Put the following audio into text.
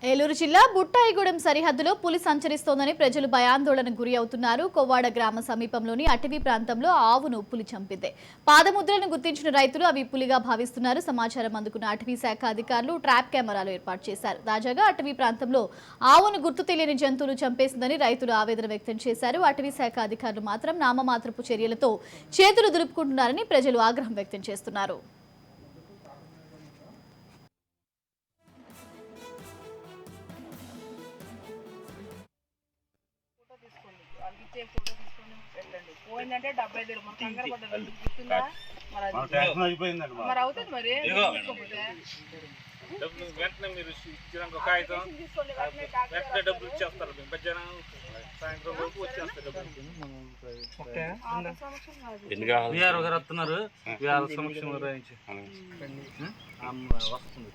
ఏలూరు జిల్లా బుట్టాయిగూడెం సరిహద్దులో పులి సంచరిస్తోందని ప్రజలు భయాందోళనకు గురి అవుతున్నారు. కొవ్వాడ గ్రామ సమీపంలోని అటవీ ప్రాంతంలో ఆవును పులి చంపింది. పాదముద్రలను గుర్తించిన రైతులు అవి పులిగా భావిస్తున్నారు. సమాచారం అందుకున్న అటవీ శాఖ అధికారులు ట్రాప్ కెమెరాలు ఏర్పాటు చేశారు. తాజాగా అటవీ ప్రాంతంలో ఆవును గుర్తు తెలియని జంతువులు చంపేసిందని రైతులు ఆవేదన వ్యక్తం చేశారు. అటవీ శాఖ అధికారులు మాత్రం నామమాత్రపు చర్యలతో చేతులు దులుపుకుంటున్నారని ప్రజలు ఆగ్రహం వ్యక్తం చేస్తున్నారు. ఫోటో తీసుకొని పెట్టండి. పోయిందంటే 70 మన కంగారు పడ్డది గుర్తుందా? మరి అవుతుంది మరి వెంటనే మీరు ఇచ్చిన కాగితం వెంటనే డబ్బులు ఇచ్చేస్తారు. మధ్యాహ్నం సాయంత్రం వరకు వచ్చేస్తారు డబ్బులు. గారు వస్తున్నారు. సమక్షంలో వస్తుంది.